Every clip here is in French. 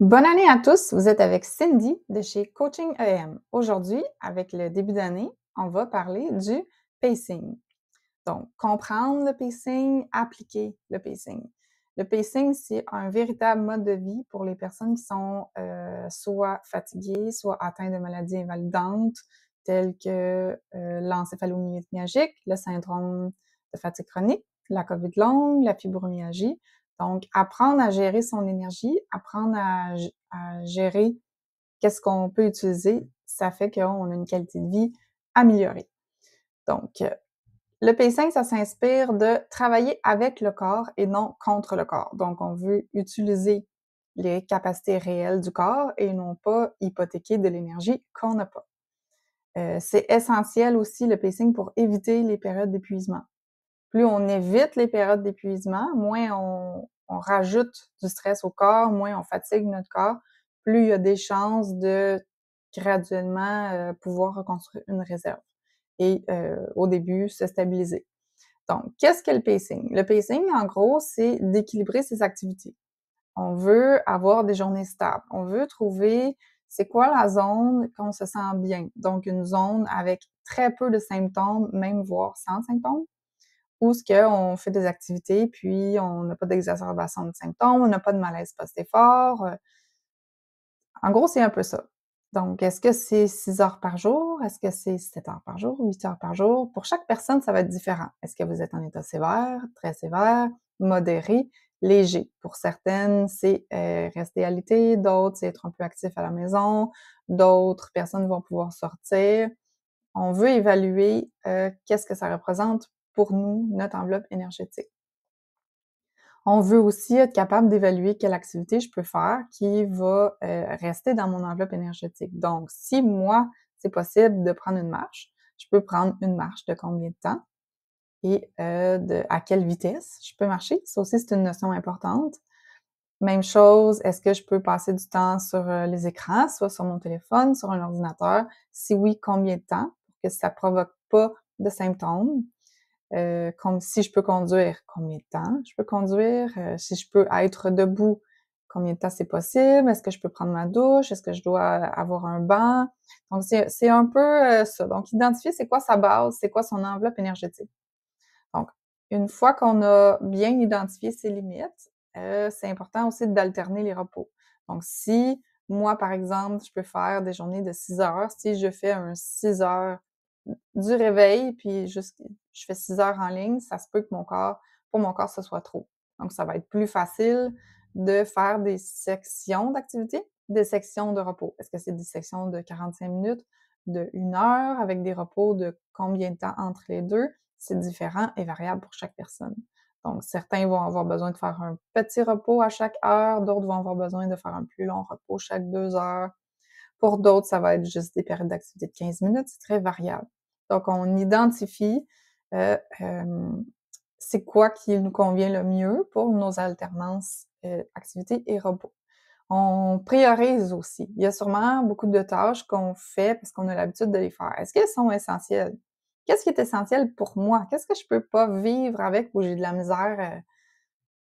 Bonne année à tous, vous êtes avec Cindy de chez Coaching EM. Aujourd'hui, avec le début d'année, on va parler du pacing. Donc, comprendre le pacing, appliquer le pacing. Le pacing, c'est un véritable mode de vie pour les personnes qui sont soit fatiguées, soit atteintes de maladies invalidantes, telles que l'encéphalomyalgie, le syndrome de fatigue chronique, la COVID longue, la fibromyalgie. Donc, apprendre à gérer son énergie, apprendre à gérer qu'est-ce qu'on peut utiliser, ça fait qu'on a une qualité de vie améliorée. Donc, le pacing, ça s'inspire de travailler avec le corps et non contre le corps. Donc, on veut utiliser les capacités réelles du corps et non pas hypothéquer de l'énergie qu'on n'a pas. C'est essentiel aussi le pacing pour éviter les périodes d'épuisement. Plus on évite les périodes d'épuisement, moins on rajoute du stress au corps, moins on fatigue notre corps, plus il y a des chances de graduellement pouvoir reconstruire une réserve et au début se stabiliser. Donc, qu'est-ce que le pacing? Le pacing, en gros, c'est d'équilibrer ses activités. On veut avoir des journées stables. On veut trouver c'est quoi la zone qu'on se sent bien. Donc, une zone avec très peu de symptômes, même voire sans symptômes, où ce qu'on fait des activités, puis on n'a pas d'exacerbation de symptômes, on n'a pas de malaise post-effort. En gros, c'est un peu ça. Donc, est-ce que c'est 6 heures par jour? Est-ce que c'est 7 heures par jour? 8 heures par jour? Pour chaque personne, ça va être différent. Est-ce que vous êtes en état sévère, très sévère, modéré, léger? Pour certaines, c'est rester alité, d'autres, c'est être un peu actif à la maison, d'autres personnes vont pouvoir sortir. On veut évaluer qu'est-ce que ça représente pour nous, notre enveloppe énergétique. On veut aussi être capable d'évaluer quelle activité je peux faire qui va rester dans mon enveloppe énergétique. Donc, si moi, c'est possible de prendre une marche, je peux prendre une marche de combien de temps et à quelle vitesse je peux marcher. Ça aussi, c'est une notion importante. Même chose, est-ce que je peux passer du temps sur les écrans, soit sur mon téléphone, sur un ordinateur? Si oui, combien de temps pour que ça provoque pas de symptômes? Comme si je peux conduire, combien de temps je peux conduire? Si je peux être debout, combien de temps c'est possible? Est-ce que je peux prendre ma douche? Est-ce que je dois avoir un banc? Donc, c'est un peu ça. Donc, identifier c'est quoi sa base, c'est quoi son enveloppe énergétique. Donc, une fois qu'on a bien identifié ses limites, c'est important aussi d'alterner les repos. Donc, si moi, par exemple, je peux faire des journées de 6 heures, si je fais un 6 heures du réveil, puis je fais 6 heures en ligne, ça se peut que pour mon corps, ce soit trop. Donc, ça va être plus facile de faire des sections d'activité, des sections de repos. Est-ce que c'est des sections de 45 minutes, de 1 heure, avec des repos de combien de temps entre les deux? C'est différent et variable pour chaque personne. Donc, certains vont avoir besoin de faire un petit repos à chaque heure, d'autres vont avoir besoin de faire un plus long repos chaque 2 heures. Pour d'autres, ça va être juste des périodes d'activité de 15 minutes, c'est très variable. Donc, on identifie c'est quoi qui nous convient le mieux pour nos alternances activité et repos. On priorise aussi. Il y a sûrement beaucoup de tâches qu'on fait parce qu'on a l'habitude de les faire. Est-ce qu'elles sont essentielles? Qu'est-ce qui est essentiel pour moi? Qu'est-ce que je peux pas vivre avec ou j'ai de la misère?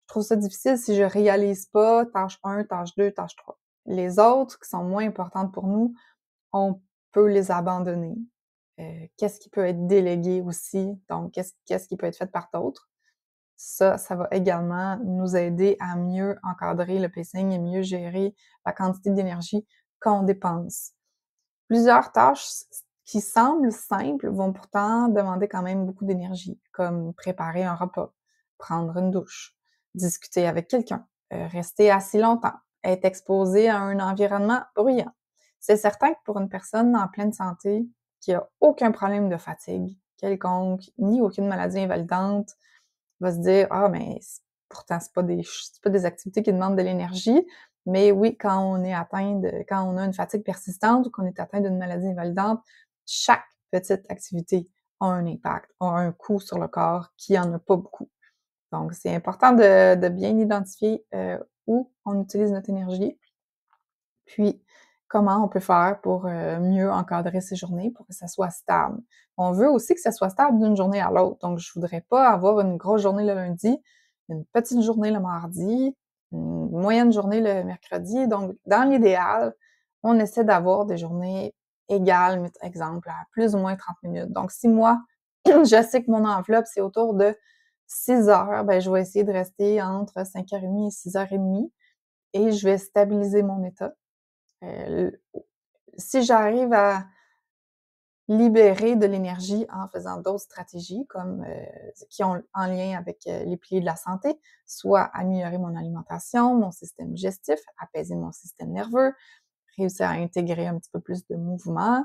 Je trouve ça difficile si je réalise pas tâche 1, tâche 2, tâche 3. Les autres qui sont moins importantes pour nous, on peut les abandonner. Qu'est-ce qui peut être délégué aussi? Donc, qu'est-ce qui peut être fait par d'autres? Ça va également nous aider à mieux encadrer le pacing et mieux gérer la quantité d'énergie qu'on dépense. Plusieurs tâches qui semblent simples vont pourtant demander quand même beaucoup d'énergie, comme préparer un repas, prendre une douche, discuter avec quelqu'un, rester assis longtemps, être exposé à un environnement bruyant. C'est certain que pour une personne en pleine santé qui a aucun problème de fatigue quelconque, ni aucune maladie invalidante, va se dire: «Ah mais pourtant c'est pas des activités qui demandent de l'énergie». Mais oui, quand on a une fatigue persistante ou qu'on est atteint d'une maladie invalidante, chaque petite activité a un impact, a un coût sur le corps qui en a pas beaucoup. Donc c'est important de bien identifier, où on utilise notre énergie, puis comment on peut faire pour, mieux encadrer ses journées pour que ça soit stable. On veut aussi que ça soit stable d'une journée à l'autre, donc je voudrais pas avoir une grosse journée le lundi, une petite journée le mardi, une moyenne journée le mercredi. Donc, dans l'idéal, on essaie d'avoir des journées égales, exemple, à plus ou moins 30 minutes. Donc, si moi, je sais que mon enveloppe, c'est autour de 6 heures, ben, je vais essayer de rester entre 5h30 et 6h30 et je vais stabiliser mon état. Si j'arrive à libérer de l'énergie en faisant d'autres stratégies comme qui ont en lien avec les piliers de la santé, soit améliorer mon alimentation, mon système digestif, apaiser mon système nerveux, réussir à intégrer un petit peu plus de mouvement,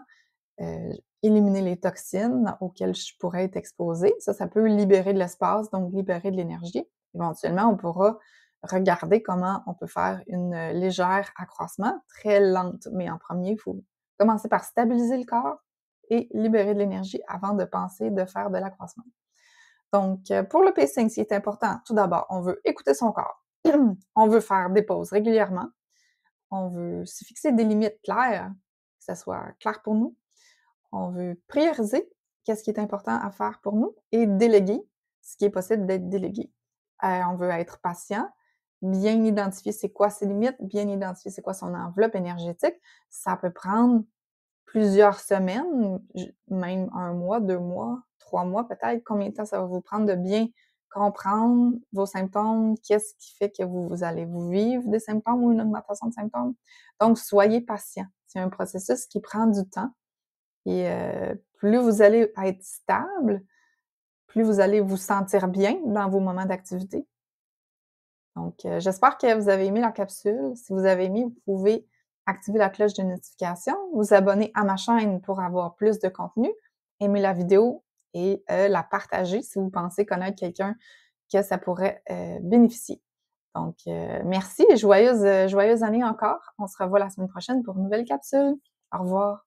éliminer les toxines auxquelles je pourrais être exposée. Ça peut libérer de l'espace, donc libérer de l'énergie. Éventuellement, on pourra regarder comment on peut faire une légère accroissement, très lente, mais en premier, il faut commencer par stabiliser le corps et libérer de l'énergie avant de penser de faire de l'accroissement. Donc, pour le pacing, ce qui est important, tout d'abord, on veut écouter son corps. On veut faire des pauses régulièrement. On veut se fixer des limites claires, que ça soit clair pour nous. On veut prioriser qu'est-ce qui est important à faire pour nous et déléguer ce qui est possible d'être délégué. On veut être patient, bien identifier c'est quoi ses limites, bien identifier c'est quoi son enveloppe énergétique. Ça peut prendre plusieurs semaines, même 1 mois, 2 mois, 3 mois peut-être. Combien de temps ça va vous prendre de bien comprendre vos symptômes? Qu'est-ce qui fait que vous allez vous vivre des symptômes ou une augmentation de symptômes? Donc, soyez patient. C'est un processus qui prend du temps et plus vous allez être stable, plus vous allez vous sentir bien dans vos moments d'activité. Donc, j'espère que vous avez aimé la capsule. Si vous avez aimé, vous pouvez activer la cloche de notification, vous abonner à ma chaîne pour avoir plus de contenu, aimer la vidéo et la partager si vous pensez connaître quelqu'un que ça pourrait bénéficier. Donc, merci et joyeuse année encore. On se revoit la semaine prochaine pour une nouvelle capsule. Au revoir.